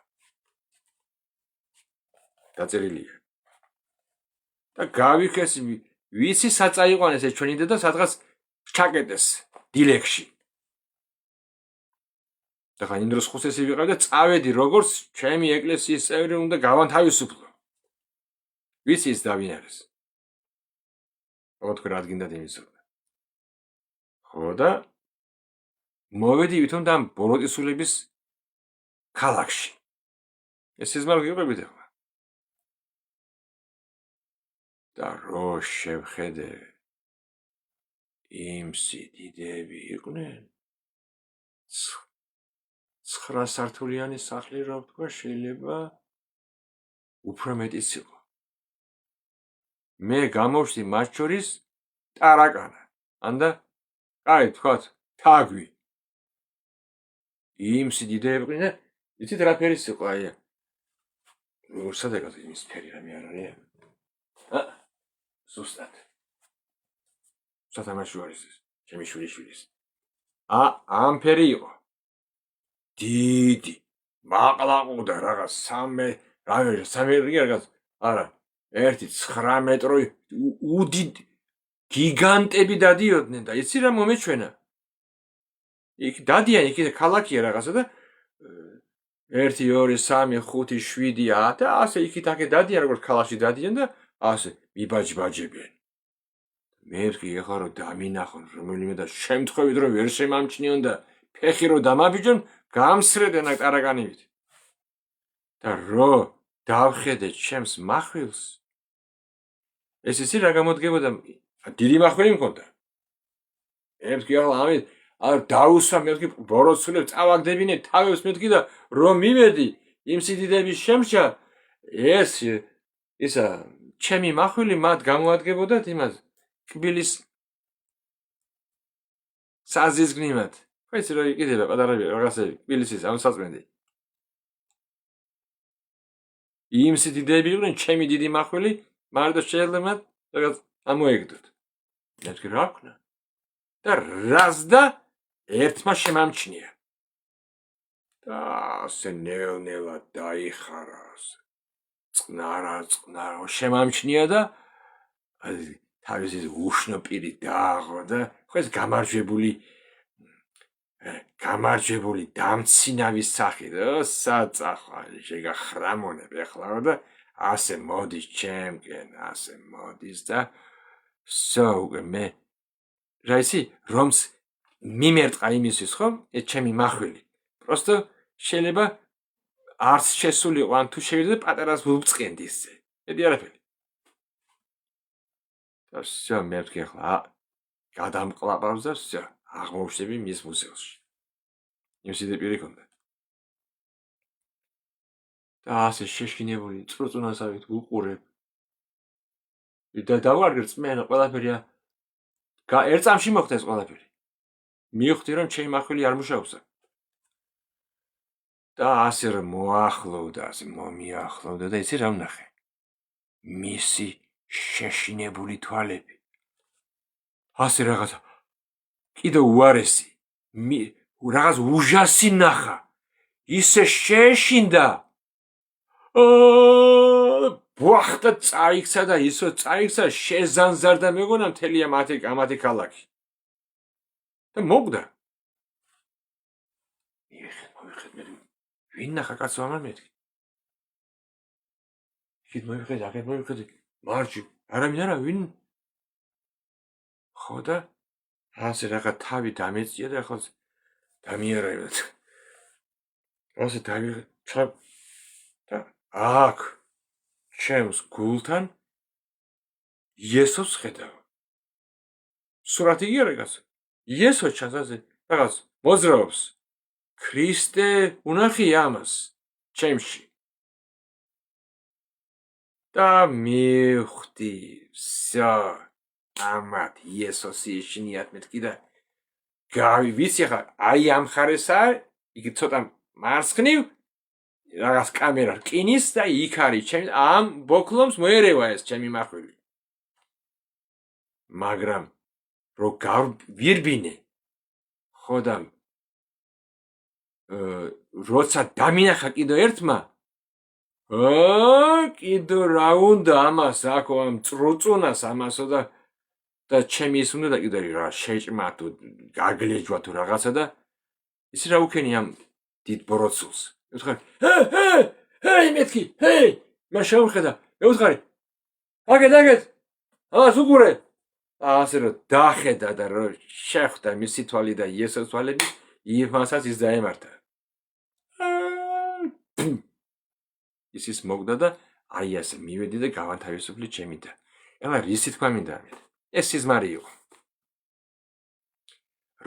დაწერილია. და გავიქეს ვიცი საწაიყვანეს ეს ჩვენი დედა სადღაც ჩაკეტეს დილეგში. და ხან იმ დროს ხუსესი ვიყავ და წავედი როგორც ჩემი ეკლესიის წევრი უნდა გავანთავისუფლო. ვიცი ის დავინარეს. ოთხ რადგინდა იმისოდა. ხო და მოვედი ვითომ და ბოროტისულების ქალაქში. ეს სიზმარი გიყურებით ახლა. და რო შევხედე იმ სიდიდეები იყვნენ 9 სართულიანი სახლი რო ვთქვა შეიძლება უფრო მეტიც იყო. მე გამოვშდი მათ შორის ტარაკანა. ანდა აი თქვათ თაგვი. იმ სიდიდეები იყვნენ და იცით რა ფერის იყო აი. სადაგაზე იმის ფერი რამე არ არის. ზუსტად. სათამაში არის ეს, ჩემი შვილიშვილის. ამ ფერი იყო. დიდი, მაყლაყუდა რაღაც სამე რაღაც არა, ერთი 9 მეტრო უდიდ გიგანტები დადიოდნენ და იცი რა მომეჩვენა? იქ დადიან, იქ ქალაქია რაღაცა და 1 2 3 5 7 10 და ასე იქით აქე დადიან როგორც ქალაქში დადიან და ასე მიბაჯბაჯებიან. მეთქი ეხლა რომ დამინახონ რომელიმე და შემთხვევით რომ ვერ შემამჩნიონ და ფეხი რომ დამაბიჯონ გამსრედენ აქ ტარაკანივით. და რო დავხედე ჩემს მახვილს ეს ისი რა გამოდგებოდა დიდი მახვილი მქონდა. მეთქი ახლა ამით არ დაუსვა მეთქი ბოროტსულებს წავაგდებინე თავებს მეთქი და რომ მივედი იმ სიდიდების შემშა ეს ისა ჩემი მახვილი მათ გამოადგებოდათ იმას კბილის საზიზგნიმად. ხო იცი რა იყიდება პატარები რაღაცები კბილისის ამ საწმენდი. იმ სიდიდები იყვნენ ჩემი დიდი მახვილი მარდა შეიძლება რაღაც ამოეგდოთ. მეთქი რა ქნა? და რაზდა ერთმა შემამჩნია. და ასე ნელ-ნელა დაიხარას. წყნარა შემამჩნია და თავისი უშნო პირი დააღო და ხო ეს გამარჯვებული დამცინავის სახე და საწახვა შეგახრამონებ ეხლა და ასე მოდის ჩემკენ ასე მოდის და უკვე მე რა ისი რომს მიმერტყა იმისთვის ხო ეს ჩემი მახვილი просто შეიძლება არც შესულიყო ან თუ შევიდე პატარას ვუწყენდი ისე ედი არაფერი და всё მე ვთქვი ახლა გადამყლაპავს და всё აღმოვშები მის მუზეუმში იმ სიდიდები ქონდა და ასე შეშინებული წრუწუნასავით უყურებ და დავარგე წმენა ყველაფერია ერთ წამში მოხდა ეს ყველაფერი მივხვდი რომ ჩემი მახვილი არ მუშაობს და ასე რომ მოახლოვდა ასე მომიახლოვდა და იცი რა ვნახე მისი შეშინებული თვალები ასე რაღაცა კიდევ უარესი რაღაც უჟასი ნახა ისე შეშინდა ბუახტა წაიქცა და ისო წაიქცა შეზანზარდა მეგონა მთელი ამათი ქალაქი და მოგდა მივიხეთ ვინ ნახა კაცო ამან მეთქი იქით მივიხეთ აქეთ მივიხეთ მარჯი არავინ არა ვინ ხო და ასე რაღა თავი დამეწია და ახლა დამიარაებად ასე და აქ ჩემს გულთან იესოს ხედავ სურათი არა კაცო იესო ჩანს ასე რაღაც მოძრაობს ქრისტე უნახი ამას ჩემში და მივხვდი всё ამათ იესოსი ეშინიათ მეთქი და ვიცი ხა აი ამ ხარესა იგი ცოტა მარცხნივ რაღაც კამერა რკინის და იქ არის ჩემი ამ ბოკლომს მოერევა ეს ჩემი მახვილი მაგრამ რო ვირბინე ხოდა როცა დამინახა კიდო ერთმა კიდო რა უნდა ამას აქო ამ წრუწუნას ამასო და ჩემი ის უნდა და კიდე რა შეჭმა თუ გაგლეჯვა თუ რაღაცა და ისი რა უქენი ამ დიდ ბოროტსულს უთხარი ჰეი მეთქი ჰეი მას შევხედა მე უთხარი აგეთ ამას უყურე ასე რომ დახედა და რო შეხვდა მისი თვალი და იესოს თვალები იმასაც ის დაემართა ის მოგდა და აი ასე მივედი და გავანთავისუფლე ჩემი და ეხლა რისი თქვა მინდა ამით ეს სიზმარი იყო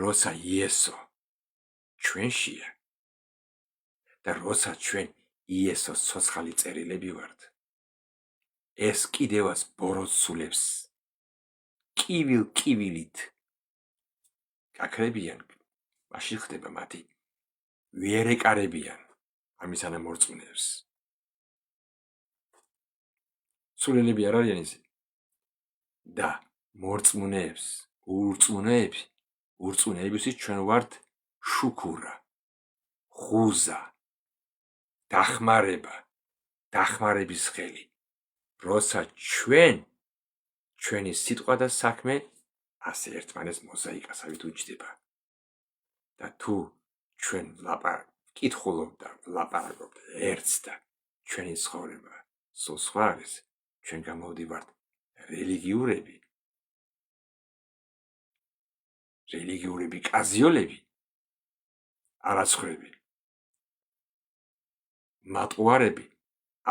როცა იესო ჩვენშია და როცა ჩვენ იესოს ცოცხალი წერილები ვართ ეს კიდევაც ბოროტსულებს კივილით გაქრებიან მაშინ ხდება მათი ვიერეკარებიან ამისანა მორწმუნეებს სულელები არ არიან ისე და მორწმუნეებს ურწმუნეებისთვის ჩვენ ვართ შუქურა ხუზა დახმარების ხელი როცა ჩვენი სიტყვა და საქმე ასე ერთმანეთს მოზაიკასავით უჯდება და თუ ჩვენ კითხულობ და ლაპარაკობთ ერთს და ჩვენი ცხოვრება სულ სხვა არის, ჩვენ გამოვდივართ რელიგიური კაზიოლები, არაცხრები, მატყუარები,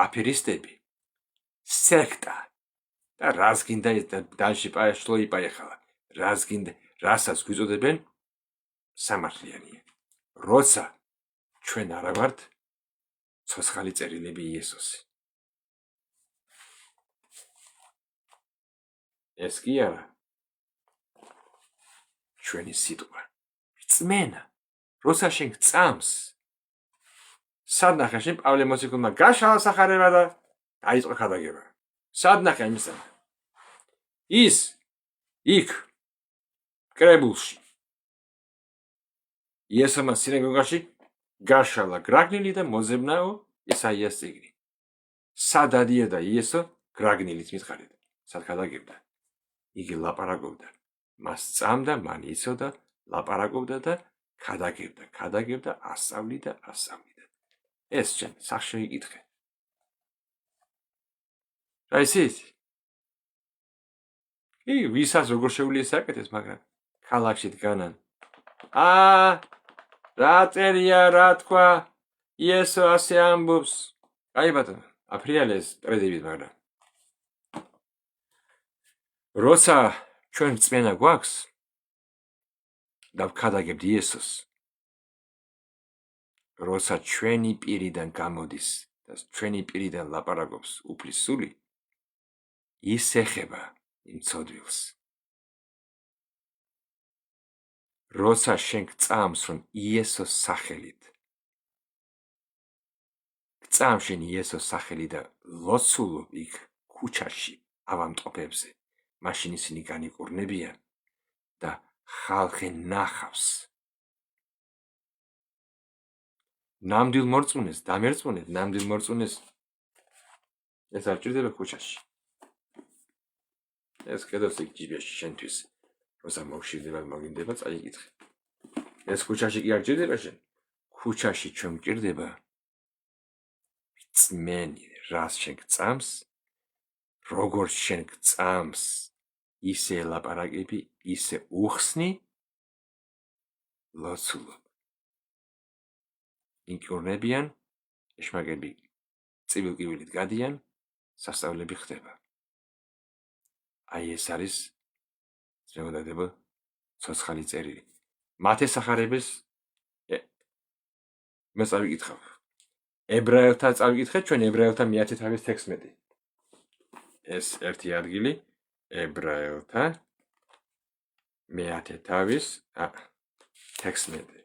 აფერისტები, სექტა და რას გინდა ეს დანში პაიახალა, რასაც გვიწოდებენ სამართლიანია. როცა ჩვენ არა ვართ ცოცხალი წერილები იესოსი. ეს კი არა ჩვენი სიტყვა. რწმენა, როცა შენ გწამს, სად ნახე შენ პავლე მოციქულმა გაშალა სახარება და დაიწყო ქადაგება. სად ნახე იმისა? ის იქ კრებულში იესომა სინაგოგაში გაშალა გრაგნილი და მოზებნაო ესაიას წიგნი. სად ადიოდა იესო გრაგნილით მითხარით, სად ქადაგებდა? იგი ლაპარაკობდა, მას წამდა, მან იცოდა, ლაპარაკობდა და ქადაგებდა, ასწავლიდა. ეს ჩვენ სახში იკითხე. რა ისიც? ვისაც როგორ შეუძლია საკეთეს, მაგრამ ქალაქში დგანან. რა წერია, რა თქვა, იესო ასე ამბობს. აი ბატონო, აფრიალეს პრეზიდენტი, მაგრამ როცა ჩვენ წმენა გვაქვს და ვქადაგებთ იესოს, როცა ჩვენი პირიდან გამოდის და ჩვენი პირიდან ლაპარაკობს უფლის სული, ის ეხება იმ ცოდვილს. როცა შენ გწამს, რომ იესოს სახელით გწამ შენ იესოს სახელი და ლოცულობ იქ ქუჩაში ავამტყოფებზე, მაშინ ისინი განიყურნებიან და ხალხი ნახავს. ნამდვილ მორწმუნეს დამერწმუნეთ, ნამდვილ მორწმუნეს ეს არ ჭირდება ქუჩაში. ეს კედელს იქ ჯიბეში შენთვის, როცა მოგშირდება, მოგინდება, წაიკითხე. ეს ქუჩაში კი არ ჭირდება შენ. ქუჩაში ჩვენ ჭირდება წმენი, რას შენ გწამს, როგორც შენ გწამს, ისე ლაპარაკები, ისე უხსნი, ლოცულობ. ინკურნებიან, ეშმაკები წივილ-კივილით გადიან, სასწავლები ხდება. აი ეს არის ზემოდადება ცოცხალი წერილი. მათეს სახარების მე წავიკითხავ. ებრაელთა წავიკითხეთ, ჩვენ ებრაელთა მე-10 თავის 16. ეს ერთი ადგილი ებრაელთა მე-10 თავის 16.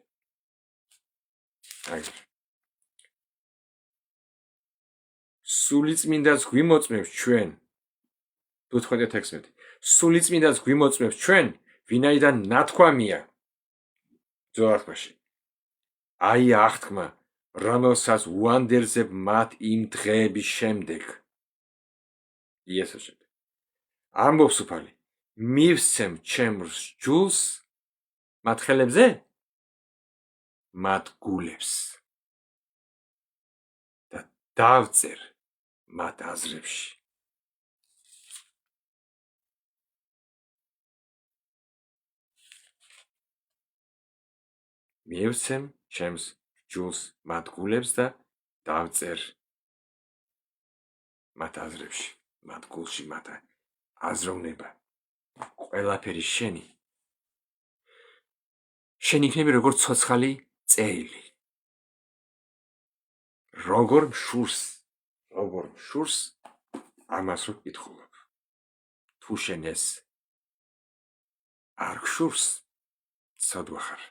სულიწმინდაც გვიმოწმებს ჩვენ, 15-16. სულიწმინდაც გვიმოწმებს ჩვენ, ვინაიდან ნათქვამია ძოახმაში. აი აღთქმა, რომელსაც უანდერზებ მათ იმ დღეების შემდეგ. იესოს შემდეგ. ამბობს უფალი, მივსცემ ჩემს ჯულს მათ ხელებზე, მათ გულებს და დავწერ მათ აზრებში. მივსცემ ჩემს ჯულს მათ გულებს და დავწერ მათ აზრებში, მათ გულში, მათ აზროვნება. ყველაფერი შენი იქნები როგორც ცოცხალი წერილი. როგორ მშურს ამას რო კითხულობ. თუ შენ ეს არ გშურს, ცოდვა ხარ.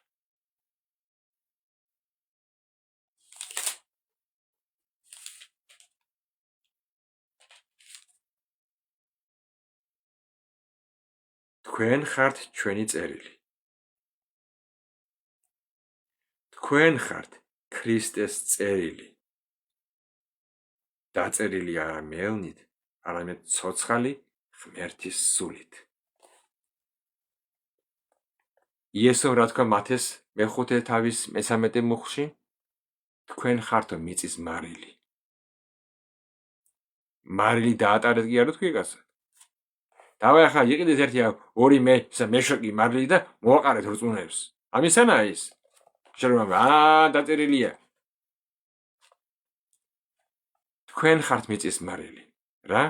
თქვენ ხართ ჩვენი წერილი. თქვენ ხართ ქრისტეს წერილი. დაწერილი არა მეელნით არამედ ცოცხალი ღმერთის სულით. იესო რა თქვა მათეს მეხუთე თავის 13 მუხლში? თქვენ ხართო მიწის მარილი. მარილი დაატარეთ კი არა თქვი კაცო. დავაი ახლა იყიდეთ ერთი ორი მეშოკი მარილი და მოაყარეთ რწმუნებს. ამისანაა ის. შენ დაწერილია. თქვენ ხართ მიწის მარილი. რა?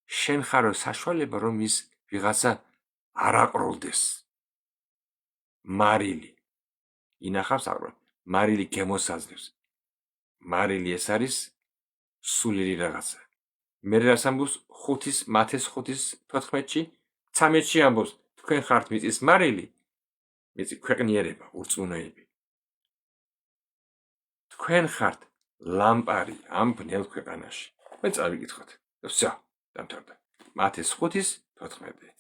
შენ ხარო საშუალება რომ ის ვიღაცა არ აყროლდეს. მარილი. ინახავს აყროლ. მარილი გემოსაზრებს. მარილი ეს არის სულიერი რაღაცა. მე რას ამბობს მათეს 5:14-ში, 13-ში ამბობს, თქვენ ხართ მიწის მარილი, მიწი ქვეყნიერება, ურწმუნოები. თქვენ ხართ ლამპარი ამ ბნელ ქვეყანაში. მე წავიკითხოთ. всё, დამთავრდა. მათეს 5:14.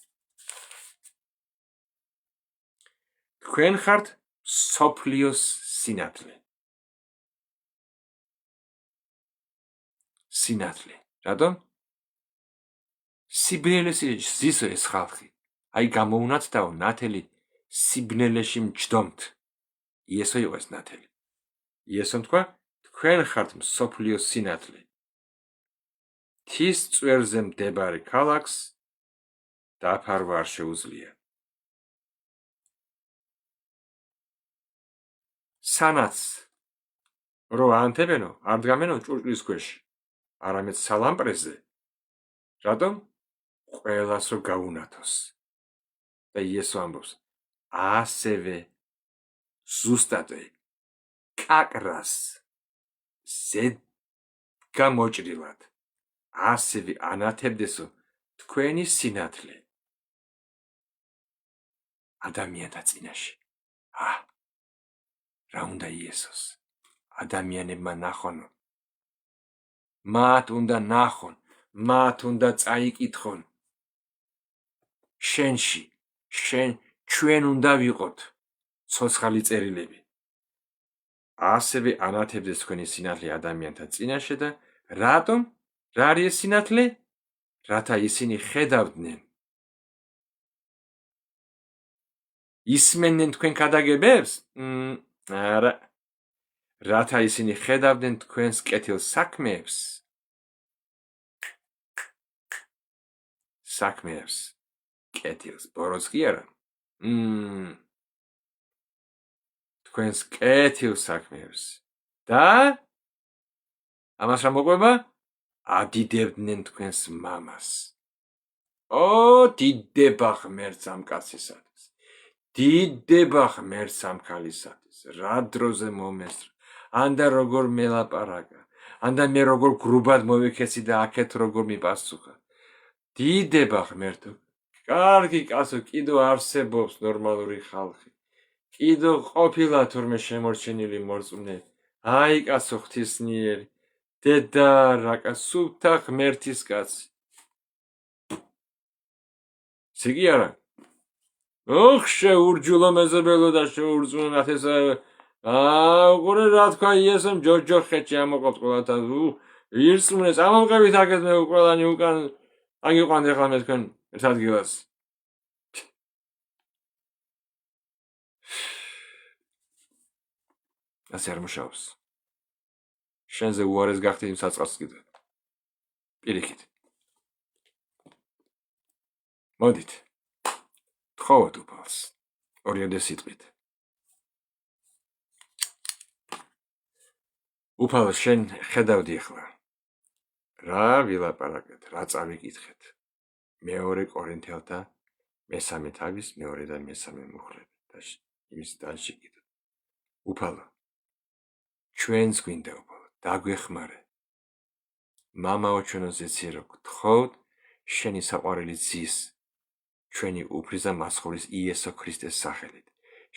თქვენ ხართ სოფლიოს სინათლე. სინათლე. რატომ? სიბნელეში ზისო ეს ხალხი. აი გამოუნათდაო ნათელი სიბნელეში მჯდომთ. იესო იყო ეს ნათელი. იესომ თქვა, თქვენ ხართ სოფლიოს სინათლე. თის წვერზე მდებარე ქალაქს დაფარვა არ შეუძლია. სანაც რო ანთებენო, არ დგამენო ჭურჭლის ქვეშ, არამედ სალამპრეზე. რატომ? ყველას რო გაუნათოს. და იესო ამბობს, ასევე ზუსტადე კაკრას ზედგამოჭრილად ასევე ანათებდესო თქვენი სინათლე ადამიანთა წინაშე. რა უნდა იესოს? ადამიანებმა ნახონო. მათ უნდა ნახონ, მათ უნდა წაიკითხონ. ჩვენ უნდა ვიყოთ ცოცხალი წერილები. ასევე ანათებდეს თქვენი სინათლე ადამიანთა წინაშე და რატომ? რა არის ეს სინათლე? რათა ისინი ხედავდნენ. ისმენდნენ თქვენ ქადაგებებს? არა. რათა ისინი ხედავდნენ თქვენს კეთილ საქმეებს. კეთილს, ბოროტს კი არა. თქვენს კეთილ საქმეებს. და ამას რა მოყვება? ადიდებდნენ თქვენს მამას. დიდება ღმერთს ამ კაცისათვის. დიდება ღმერთს ამ ქალისათვის. რა დროზე მომესწრა. ანდა როგორ მელაპარაკა. ანდა მე როგორ გრუბად მოვიქეცი და აქეთ როგორ მიპასუხა. დიდება ღმერთო. კარგი კაცო, კიდო არსებობს ნორმალური ხალხი. კიდო ყოფილა თურმე შემორჩენილი მორწმუნე. აი კაცო ღვთისმიერი. დედა რაკა სულთა ღმერთის კაცი. სიგი არა? შეურჯულო მეზობელო და შეურწმუნო ნათესა. უყურე რა თქვა იესომ ჯოჯოხეთში ამოყავთ ყველათა. ირწმუნეს ამომყევით აქეთ მე ყველანი უკან აგიყვანთ ახლა მე თქვენ ერთ ადგილას. ასე არ მუშაობს. შენზე უარეს გახდი იმ საწყარს კიდე. პირიქით. მოდით. თხოვოთ უფალს. ორიოდე სიტყვით. უფალო, შენ ხედავდი ახლა. რა ვილაპარაკეთ, რა წავიკითხეთ. მეორე კორინთელთა მესამე თავის მეორე და მესამე მუხლები და იმის დანში კიდე. უფალო, ჩვენს გვინდა უფალო, დაგვეხმარე. მამაო ჩვენო ზეცირო, გთხოვთ შენი საყვარელი ძის, ჩვენი უფლისა მასხურის იესო ქრისტეს სახელით,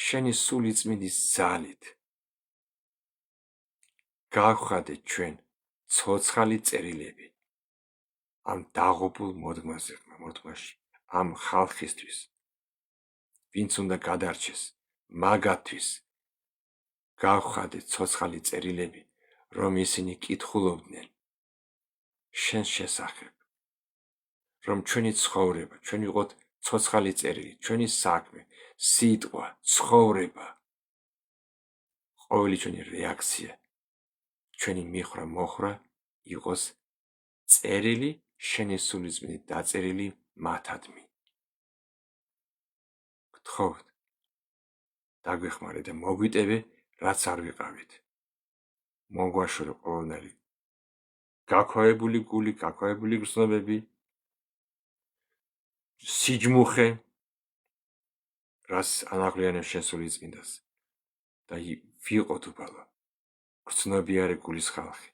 შენი სული წმინდის ძალით. გავხადე ჩვენ ცოცხალი წერილები ამ დაღუპულ მოდგმაში, ამ ხალხისთვის, ვინც უნდა გადარჩეს, მაგათთვის გავხადე ცოცხალი წერილები, რომ ისინი კითხულობდნენ შენს შესახებ, რომ ჩვენი ცხოვრება, ჩვენ ვიყოთ ცოცხალი წერილი, ჩვენი საქმე, სიტყვა, ცხოვრება, ყოველი ჩვენი რეაქცია, ჩვენი მიხრა მოხრა იყოს წერილი შენი სულიწმიდით დაწერილი მათადმი. გთხოვთ, დაგვეხმარე და მოგვიტევე, რაც არ ვიყავით. მოგვაშორე ყოველნაირი გაქვავებული გული, გაქვავებული გრძნობები, სიჯმუხე, რას ანაყლიანებს შენ სულიწმიდას და ვიყოთ უფალო გრძნობიარე გულის ხალხი,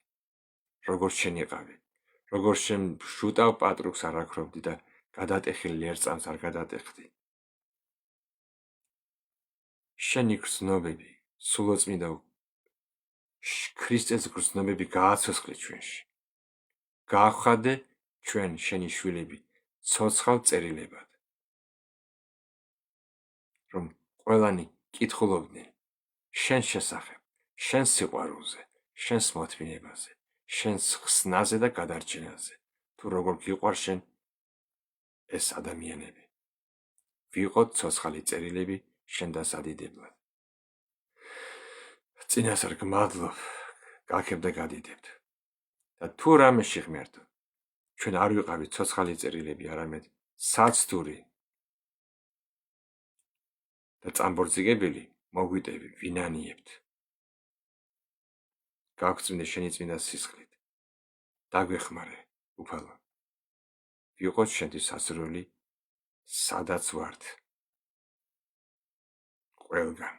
როგორც შენ იყავი, როგორც შენ შუტავ პატრუკს არ აქრობდი და გადატეხილ ლერწამს არ გადატეხდი. შენი გრძნობები, სულიწმიდა ქრისტეს გრძნობები გააცოცხლე ჩვენში. გაახვხადე ჩვენ შენი შვილები ცოცხალ წერილებად, რომ ყველანი კითხულობდნენ შენ შესახებ, შენ სიყვარულზე, შენს მოთმინებაზე, შენს ხსნაზე და გადარჩენაზე, თუ როგორ გიყვარ შენ ეს ადამიანები. ვიყოთ ცოცხალი წერილები შენ დასადიდებლად. წინასწარ გმადლობ, გაქებ და გადიდებთ. და თუ რამეში ღმერთო, ჩვენ არ ვიყავით ცოცხალი წერილები, არამედ საცდური და წამბორძიგებელი, მოგვიტევი, ვინანიებთ. გაგვწმინდე შენი წმინდა სისხლით. დაგვეხმარე, უფალო. ვიყოთ შენთვის სასურველი, სადაც ვართ. ყველგან.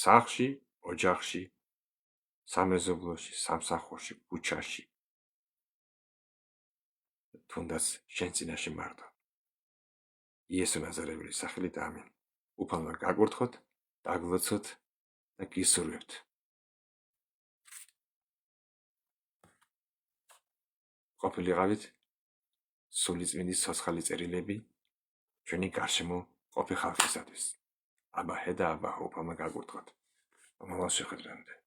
სახლში, ოჯახში, სამეზობლოში, სამსახურში, ქუჩაში. თუნდაც შენ წინაშე მარტო. იესო ნაზარეველის სახელით ამინ. უფალმა გაგვრთხოთ, დაგლოცოთ და გისურვებთ. ყოფილიყავით სულიწმინდის ცოცხალი წერილები ჩვენი გარშემო ყოფი ხალხისათვის. აბა ჰე და აბა უფალმა გაგვრთხოთ. მომავალ შეხვედრამდე.